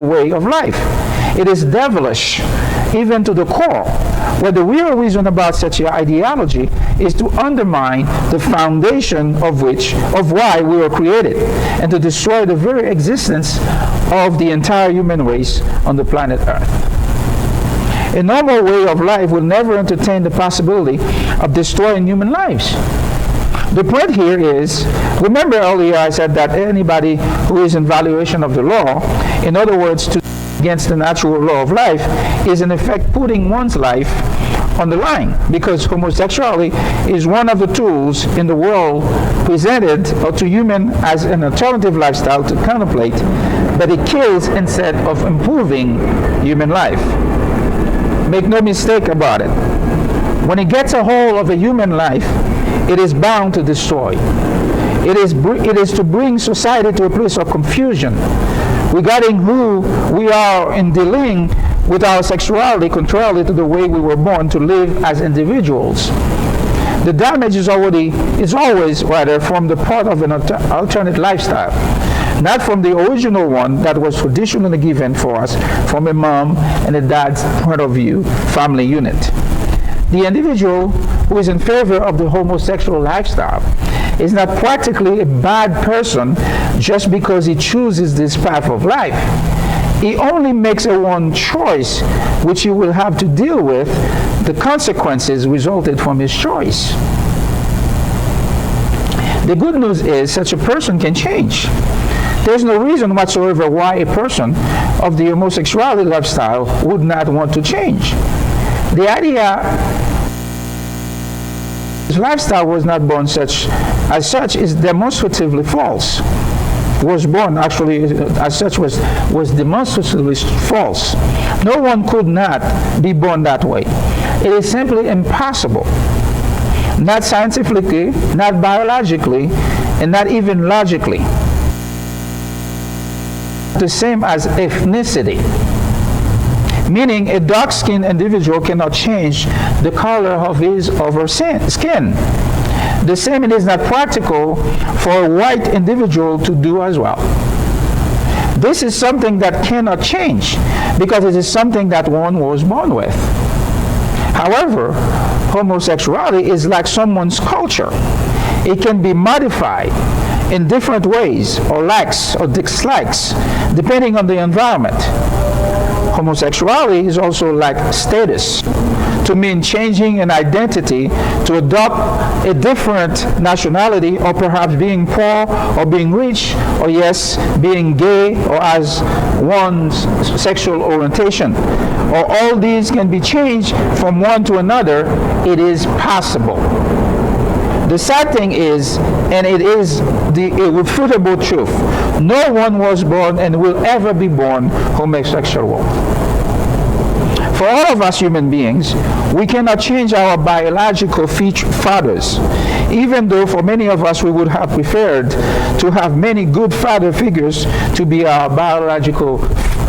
way of life. It is devilish, even to the core, where the real reason about such an ideology is to undermine the foundation of why we were created, and to destroy the very existence of the entire human race on the planet Earth. A normal way of life will never entertain the possibility of destroying human lives. The point here is, remember earlier I said that anybody who is in violation of the law, in other words, to against the natural law of life, is in effect putting one's life on the line, because homosexuality is one of the tools in the world presented to human as an alternative lifestyle to contemplate, but it kills instead of improving human life. Make no mistake about it. When it gets a hold of a human life, it is bound to destroy. It is to bring society to a place of confusion regarding who we are in dealing with our sexuality, contrary to the way we were born to live as individuals. The damage is always from the part of an alternate lifestyle, not from the original one that was traditionally given for us from a mom and a dad's point of view family unit. The individual who is in favor of the homosexual lifestyle is not practically a bad person just because he chooses this path of life. He only makes a one choice, which he will have to deal with the consequences resulted from his choice. The good news is such a person can change. There's no reason whatsoever why a person of the homosexuality lifestyle would not want to change. The idea his lifestyle was not born as such is demonstratively false. Was demonstratively false. No one could not be born that way. It is simply impossible. Not scientifically, not biologically, and not even logically. The same as ethnicity. Meaning a dark-skinned individual cannot change the color of his or her skin. The same, it is not practical for a white individual to do as well. This is something that cannot change because it is something that one was born with. However, homosexuality is like someone's culture. It can be modified in different ways, or likes or dislikes, depending on the environment. Homosexuality is also like status, to mean changing an identity to adopt a different nationality, or perhaps being poor or being rich, or yes, being gay or as one's sexual orientation. Or all these can be changed from one to another. It is possible. The sad thing is, and it is the irrefutable truth, no one was born and will ever be born homosexual. For all of us human beings, we cannot change our biological fathers, even though for many of us we would have preferred to have many good father figures to be our biological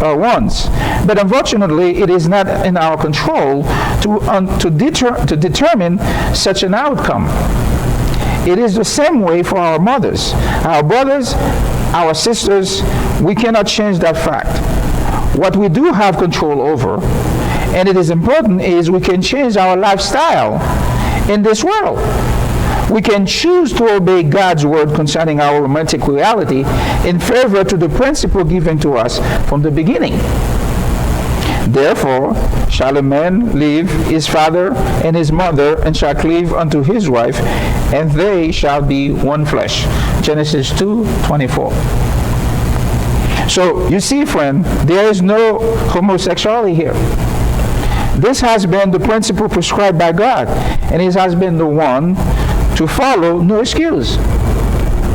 ones. But unfortunately, it is not in our control to determine such an outcome. It is the same way for our mothers, our brothers, our sisters. We cannot change that fact. What we do have control over, and it is important, is we can change our lifestyle in this world. We can choose to obey God's word concerning our romantic reality in favor to the principle given to us from the beginning. Therefore shall a man leave his father and his mother, and shall cleave unto his wife, and they shall be one flesh. Genesis 2:24. So you see, friend, there is no homosexuality here. This has been the principle prescribed by God, and it has been the one to follow, no excuse.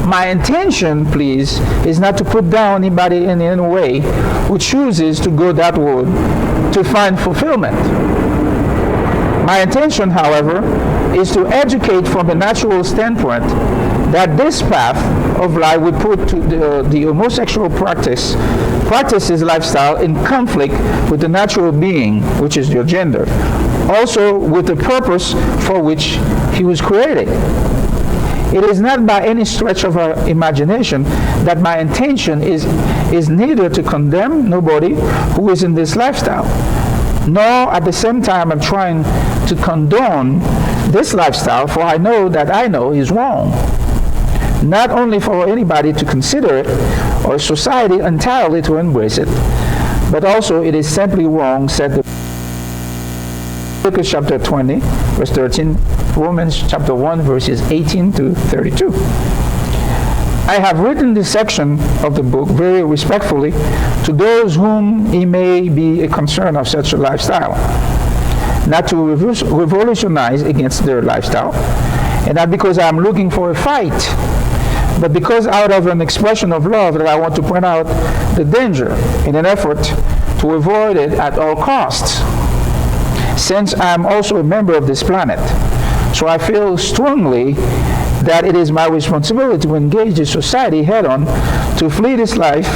My intention, please, is not to put down anybody in any way who chooses to go that road to find fulfillment. My intention, however, is to educate from a natural standpoint that this path of life would put to the homosexual practices lifestyle in conflict with the natural being, which is your gender, also with the purpose for which he was created. It is not by any stretch of our imagination that my intention is neither to condemn nobody who is in this lifestyle, nor at the same time I'm trying to condone this lifestyle, for I know that I know is wrong. Not only for anybody to consider it, or society entirely to embrace it, but also it is simply wrong, said the Leviticus chapter 20, verse 13, Romans chapter 1, verses 18 to 32. I have written this section of the book very respectfully to those whom it may be a concern of such a lifestyle, not to revolutionize against their lifestyle, and not because I'm looking for a fight, but because out of an expression of love that I want to point out the danger in an effort to avoid it at all costs, since I'm also a member of this planet. So I feel strongly that it is my responsibility to engage the society head-on to flee this life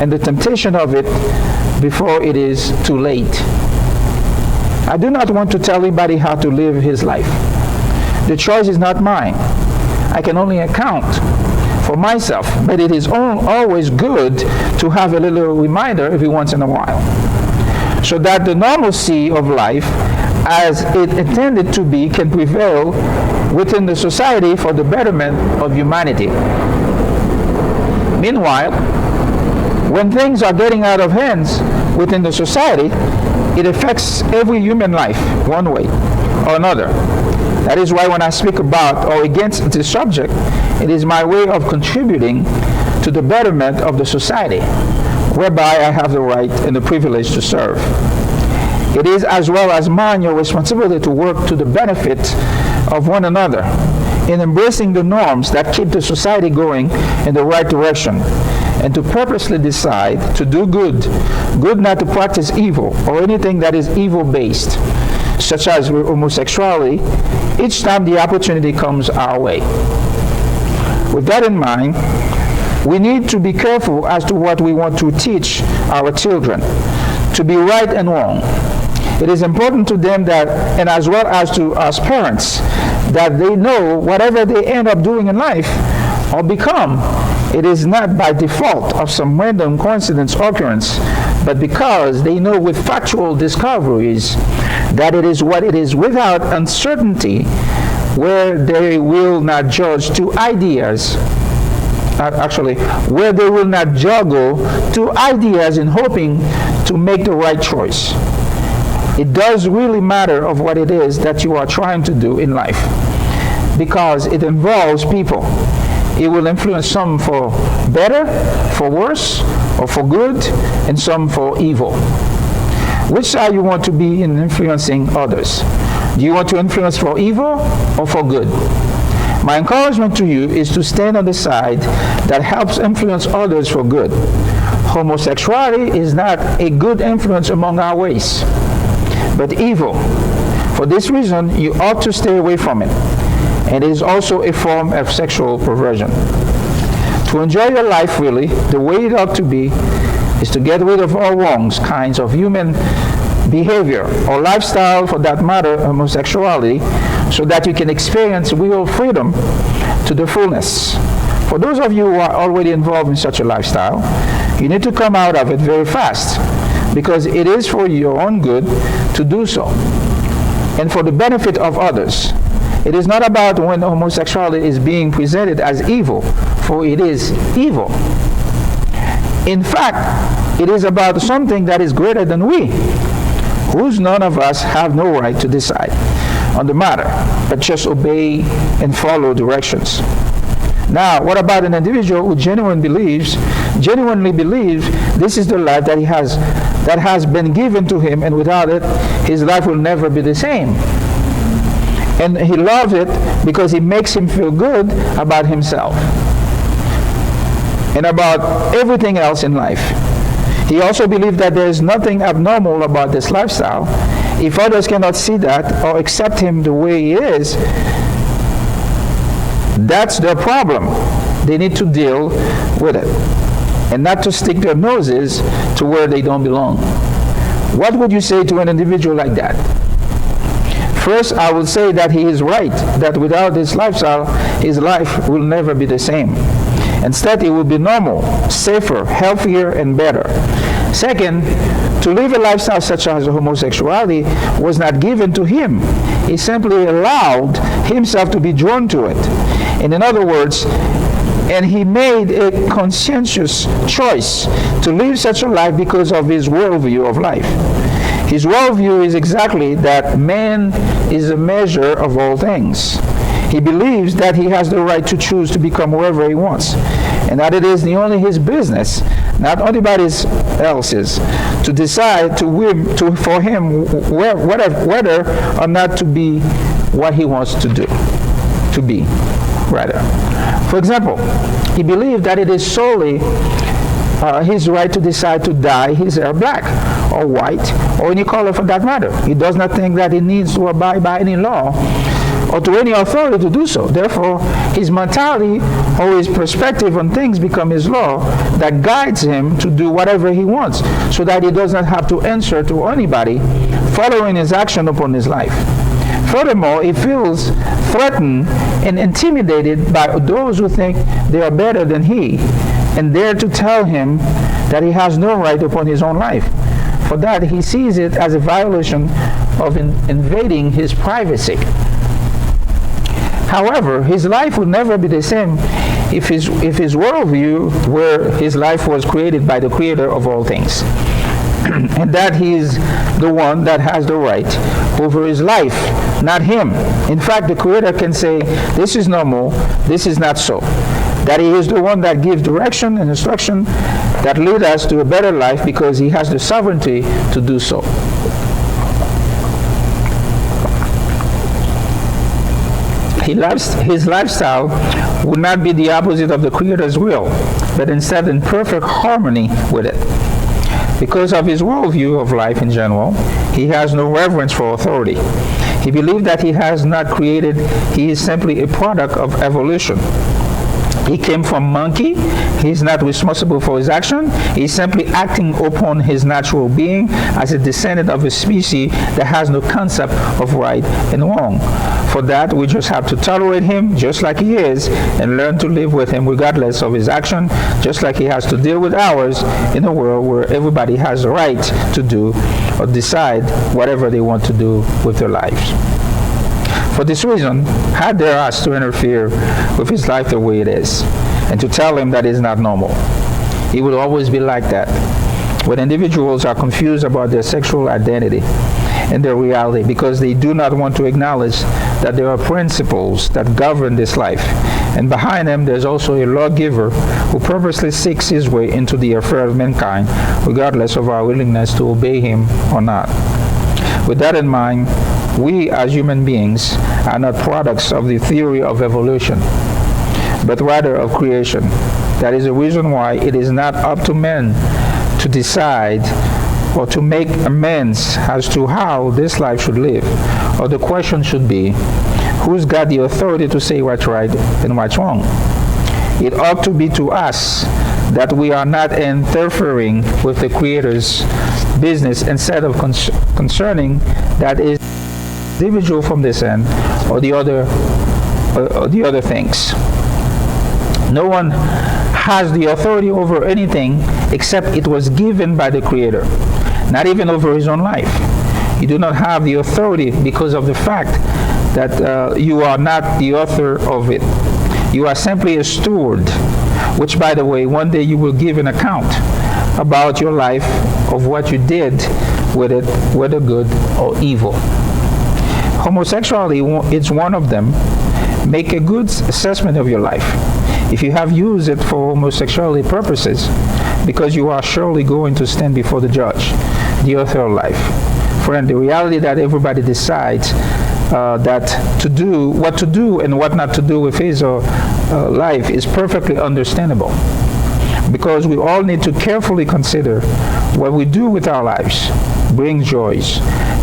and the temptation of it before it is too late. I do not want to tell anybody how to live his life. The choice is not mine. I can only account for myself, but it is always good to have a little reminder every once in a while, so that the normalcy of life as it intended to be can prevail within the society for the betterment of humanity. Meanwhile, when things are getting out of hands within the society, it affects every human life one way or another. That is why when I speak about or against this subject, it is my way of contributing to the betterment of the society, whereby I have the right and the privilege to serve. It is as well as mine your responsibility to work to the benefit of one another in embracing the norms that keep the society going in the right direction, and to purposely decide to do good not to practice evil or anything that is evil-based, such as homosexuality, each time the opportunity comes our way. With that in mind, we need to be careful as to what we want to teach our children, to be right and wrong. It is important to them that, and as well as to us parents, that they know whatever they end up doing in life or become, it is not by default of some random coincidence occurrence, but because they know with factual discoveries that it is what it is without uncertainty, where they will not judge two ideas, where they will not juggle two ideas in hoping to make the right choice. It does really matter of what it is that you are trying to do in life, because it involves people. It will influence some for better, for worse, or for good, and some for evil. Which side you want to be in influencing others? Do you want to influence for evil or for good? My encouragement to you is to stand on the side that helps influence others for good. Homosexuality is not a good influence among our race, but evil. For this reason, you ought to stay away from it. And it is also a form of sexual perversion. To enjoy your life really, the way it ought to be, is to get rid of all wrongs, kinds of human behavior, or lifestyle for that matter, homosexuality, so that you can experience real freedom to the fullness. For those of you who are already involved in such a lifestyle, you need to come out of it very fast, because it is for your own good to do so, and for the benefit of others. It is not about when homosexuality is being presented as evil, for it is evil. In fact, it is about something that is greater than we, whose none of us have no right to decide on the matter, but just obey and follow directions. Now, what about an individual who genuinely believes this is the life that has been given to him, and without it, his life will never be the same. And he loves it because it makes him feel good about himself and about everything else in life. He also believes that there is nothing abnormal about this lifestyle. If others cannot see that or accept him the way he is, that's their problem. They need to deal with it and not to stick their noses to where they don't belong. What would you say to an individual like that? First, I would say that he is right, that without this lifestyle, his life will never be the same. Instead, it will be normal, safer, healthier, and better. Second, to live a lifestyle such as homosexuality was not given to him. He simply allowed himself to be drawn to it. And in other words, and he made a conscientious choice to live such a life because of his worldview of life. His worldview is exactly that man is a measure of all things. He believes that he has the right to choose to become whoever he wants, and that it is only his business, not anybody else's, to decide for him whether or not to be what he wants to be. For example, he believed that it is solely his right to decide to dye his hair black or white or any color for that matter. He does not think that he needs to abide by any law or to any authority to do so. Therefore, his mentality or his perspective on things become his law that guides him to do whatever he wants, so that he does not have to answer to anybody following his action upon his life. Furthermore, he feels threatened and intimidated by those who think they are better than he and dare to tell him that he has no right upon his own life. For that, he sees it as a violation of invading his privacy. However, his life would never be the same if his worldview where his life was created by the Creator of all things, and that he is the one that has the right over his life, not him. In fact, the Creator can say, this is normal, this is not so. That he is the one that gives direction and instruction that lead us to a better life because he has the sovereignty to do so. His lifestyle would not be the opposite of the Creator's will, but instead in perfect harmony with it. Because of his worldview of life in general, he has no reverence for authority. He believed that he has not created, he is simply a product of evolution. He came from monkey. He is not responsible for his action. He is simply acting upon his natural being as a descendant of a species that has no concept of right and wrong. For that, we just have to tolerate him just like he is and learn to live with him regardless of his action, just like he has to deal with ours in a world where everybody has the right to do or decide whatever they want to do with their lives. For this reason, how dare us to interfere with his life the way it is, and to tell him that it's not normal? It will always be like that. When individuals are confused about their sexual identity and their reality because they do not want to acknowledge that there are principles that govern this life, and behind them there's also a lawgiver who purposely seeks his way into the affair of mankind, regardless of our willingness to obey him or not. With that in mind, we as human beings are not products of the theory of evolution, but rather of creation. That is the reason why it is not up to men to decide or to make amends as to how this life should live. Or the question should be, who's got the authority to say what's right and what's wrong? It ought to be to us that we are not interfering with the Creator's business instead of concerning that is individual from this end or the other things. No one has the authority over anything except it was given by the Creator, not even over his own life. You do not have the authority because of the fact that you are not the author of it. You are simply a steward, which, by the way, one day you will give an account about your life of what you did with it, whether good or evil. Homosexuality is one of them. Make a good assessment of your life. If you have used it for homosexuality purposes, because you are surely going to stand before the judge, the author of life. Friend, the reality that everybody decides what to do and what not to do with his or life is perfectly understandable, because we all need to carefully consider what we do with our lives brings joys,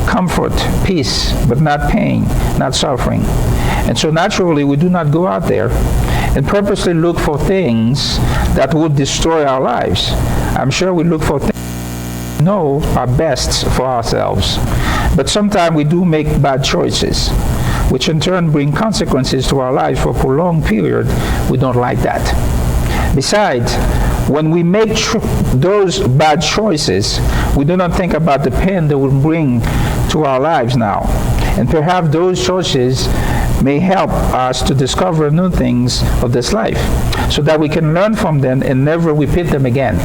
comfort, peace, but not pain, not suffering. And so naturally we do not go out there and purposely look for things that would destroy our lives. I'm sure we look for things know our best for ourselves. But sometimes we do make bad choices, which in turn bring consequences to our lives for a prolonged period. We don't like that. Besides, when we make those bad choices, we do not think about the pain they will bring to our lives now. And perhaps those choices may help us to discover new things of this life, so that we can learn from them and never repeat them again.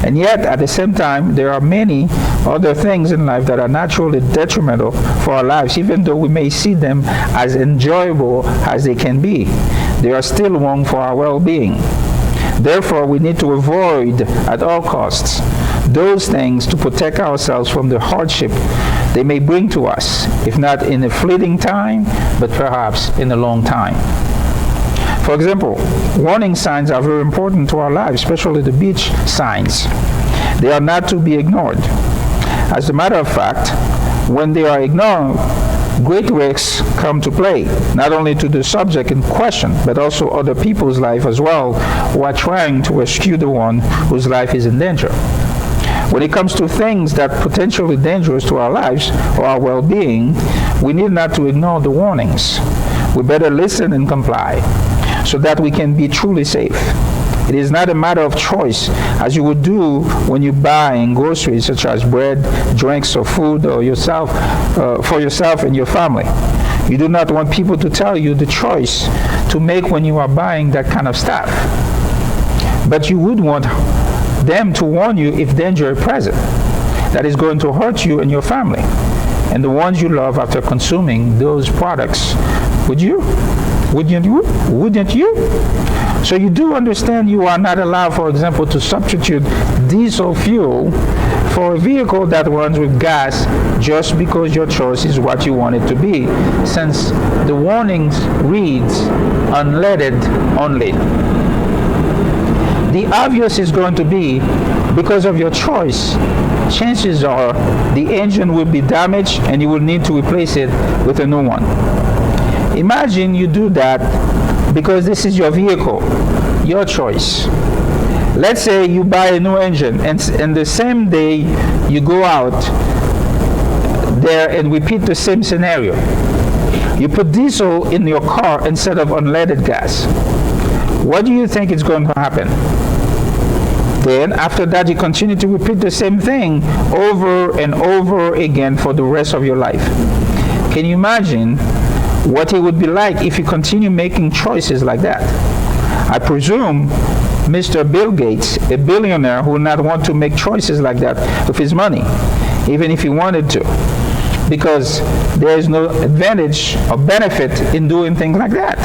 And yet, at the same time, there are many other things in life that are naturally detrimental for our lives, even though we may see them as enjoyable as they can be. They are still wrong for our well-being. Therefore, we need to avoid at all costs those things to protect ourselves from the hardship they may bring to us, if not in a fleeting time, but perhaps in a long time. For example, warning signs are very important to our lives, especially the beach signs. They are not to be ignored. As a matter of fact, when they are ignored, great risks come to play, not only to the subject in question, but also other people's life as well, who are trying to rescue the one whose life is in danger. When it comes to things that are potentially dangerous to our lives or our well-being, we need not to ignore the warnings. We better listen and comply, so that we can be truly safe. It is not a matter of choice, as you would do when you buy groceries such as bread, drinks, or food or for yourself and your family. You do not want people to tell you the choice to make when you are buying that kind of stuff. But you would want them to warn you if danger is present that is going to hurt you and your family and the ones you love after consuming those products. Would you? Wouldn't you? Wouldn't you? So you do understand you are not allowed, for example, to substitute diesel fuel for a vehicle that runs with gas just because your choice is what you want it to be, since the warnings reads unleaded only. The obvious is going to be, because of your choice, chances are the engine will be damaged and you will need to replace it with a new one. Imagine you do that because this is your vehicle, your choice. Let's say you buy a new engine and the same day you go out there and repeat the same scenario. You put diesel in your car instead of unleaded gas. What do you think is going to happen? Then after that you continue to repeat the same thing over and over again for the rest of your life. Can you imagine what it would be like if you continue making choices like that? I presume Mr. Bill Gates, a billionaire who would not want to make choices like that with his money, even if he wanted to, because there is no advantage or benefit in doing things like that.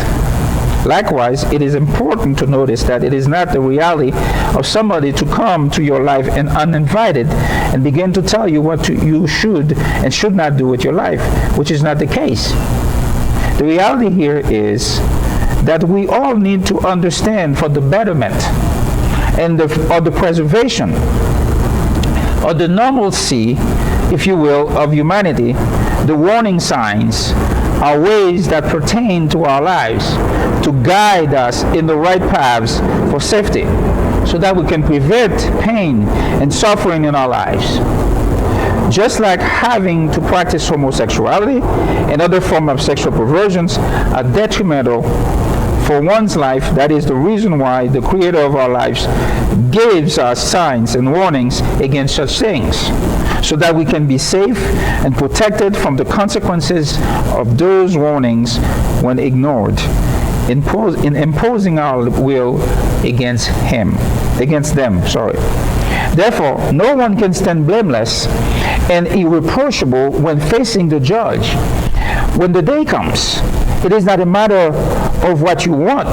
Likewise, it is important to notice that it is not the reality of somebody to come to your life and uninvited and begin to tell you what you should and should not do with your life, which is not the case. The reality here is that we all need to understand, for the betterment and the preservation or the normalcy, if you will, of humanity, the warning signs are ways that pertain to our lives to guide us in the right paths for safety, so that we can prevent pain and suffering in our lives. Just like having to practice homosexuality and other forms of sexual perversions are detrimental for one's life, that is the reason why the Creator of our lives gives us signs and warnings against such things, so that we can be safe and protected from the consequences of those warnings when ignored, in imposing our will against them. Therefore, no one can stand blameless and irreproachable when facing the judge. When the day comes, it is not a matter of what you want,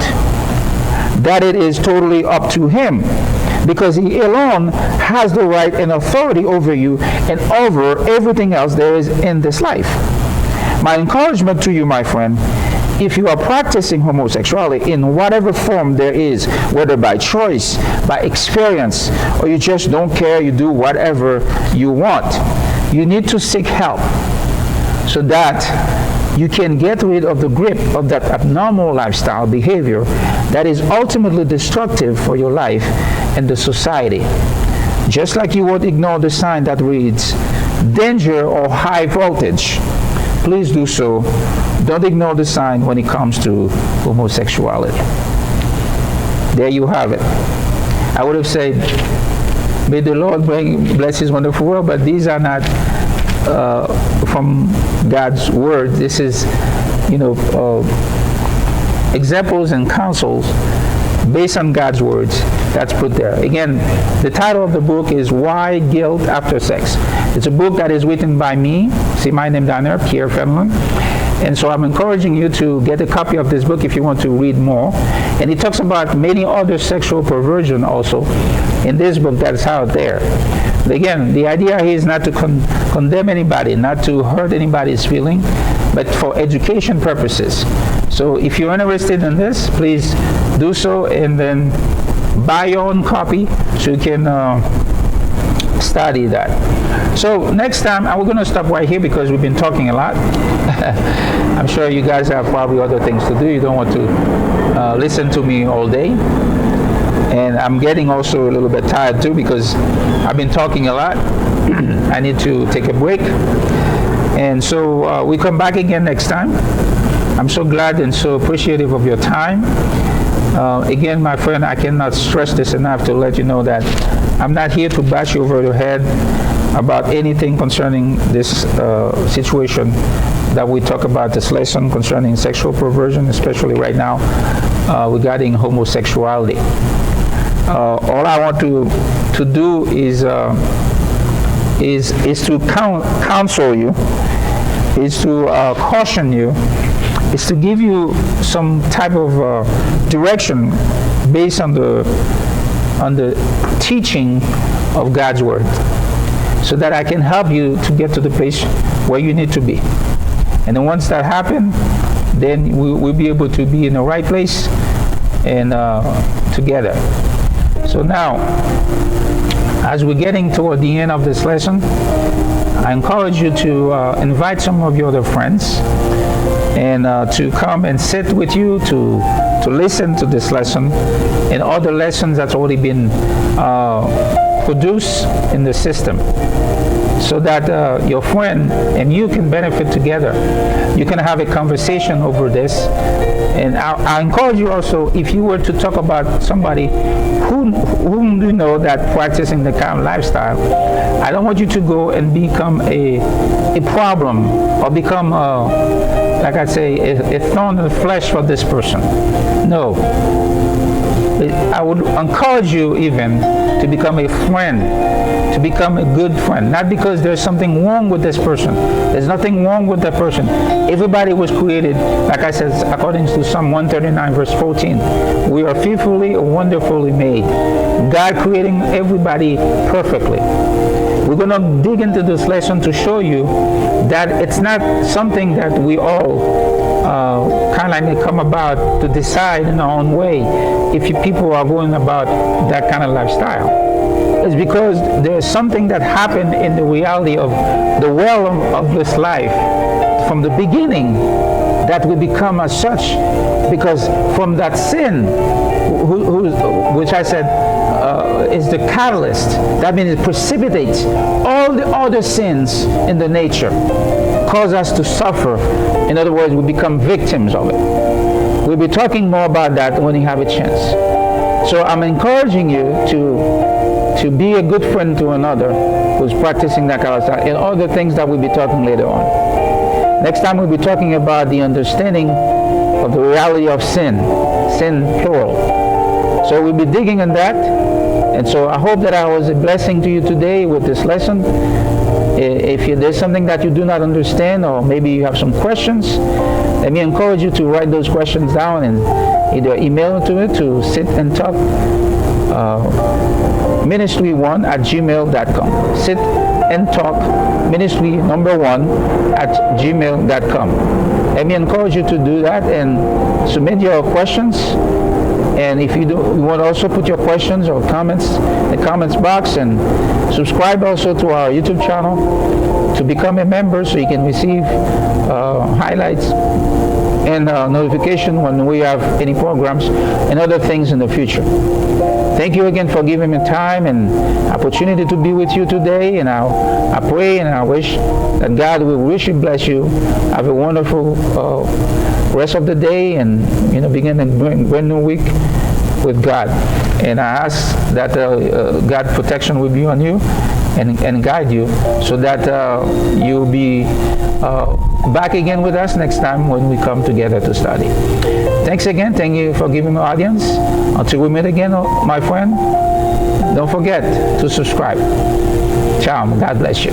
that it is totally up to him, because he alone has the right and authority over you and over everything else there is in this life. My encouragement to you, my friend, if you are practicing homosexuality in whatever form there is, whether by choice, by experience, or you just don't care, you do whatever you want, you need to seek help so that you can get rid of the grip of that abnormal lifestyle behavior that is ultimately destructive for your life and the society. Just like you won't ignore the sign that reads, danger or high voltage, please do so. Don't ignore the sign when it comes to homosexuality. There you have it. I would have said, may the Lord bless His wonderful world, but these are not from God's word. This is, examples and counsels based on God's words that's put there. Again, the title of the book is Why Guilt After Sex. It's a book that is written by me. See my name down there, Pierre Fenelon. And so I'm encouraging you to get a copy of this book if you want to read more. And it talks about many other sexual perversion also in this book that's out there. But again, the idea here is not to condemn anybody, not to hurt anybody's feeling, but for education purposes. So if you're interested in this, please do so and then buy your own copy so you can study that. So next time, we're going to stop right here because we've been talking a lot. I'm sure you guys have probably other things to do. You don't want to listen to me all day. And I'm getting also a little bit tired too because I've been talking a lot. I need to take a break. And so we come back again next time. I'm so glad and so appreciative of your time. Again, my friend, I cannot stress this enough to let you know that I'm not here to bash you over the head about anything concerning this situation that we talk about, this lesson concerning sexual perversion, especially right now regarding homosexuality. All I want to do is to counsel you, is to caution you, is to give you some type of direction based on the teaching of God's word, so that I can help you to get to the place where you need to be. And then once that happens, then we'll be able to be in the right place and together. So now, as we're getting toward the end of this lesson, I encourage you to invite some of your other friends and to come and sit with you to listen to this lesson and other lessons that's already been produced in the system, so that your friend and you can benefit together. You can have a conversation over this. And I encourage you also, if you were to talk about somebody whom you know that practicing the kind of lifestyle, I don't want you to go and become a problem or become, like I say, a thorn in the flesh for this person. No. I would encourage you even to become a friend, to become a good friend. Not because there's something wrong with this person. There's nothing wrong with that person. Everybody was created, like I said, according to Psalm 139 verse 14. We are fearfully and wonderfully made. God creating everybody perfectly. We're going to dig into this lesson to show you that it's not something that we all kind of like come about to decide in our own way if you people are going about that kind of lifestyle. It's because there's something that happened in the reality of the well of this life from the beginning that we become as such, because from that sin, which I said is the catalyst, that means it precipitates all the other sins in the nature, cause us to suffer. In other words, we become victims of it. We'll be talking more about that when you have a chance. So I'm encouraging you to be a good friend to another who's practicing that kind of stuff, and other things that we'll be talking later on. Next time we'll be talking about the understanding of the reality of sin plural. So we'll be digging on that. And so I hope that I was a blessing to you today with this lesson. If there's something that you do not understand, or maybe you have some questions, let me encourage you to write those questions down and either email to it to sit and talk ministry1@gmail.com. Sit and talk ministry1@gmail.com. Let me encourage you to do that and submit your questions. And if you want to also put your questions or comments in the comments box, and subscribe also to our YouTube channel to become a member so you can receive highlights and notification when we have any programs and other things in the future. Thank you again for giving me time and opportunity to be with you today. And I pray and I wish that God will richly bless you. Have a wonderful rest of the day, and begin a brand new week with God. And I ask that God's protection will be on you and guide you, so that you'll be back again with us next time when we come together to study. Thanks again. Thank you for giving me audience. Until we meet again, my friend, don't forget to subscribe. Ciao. God bless you.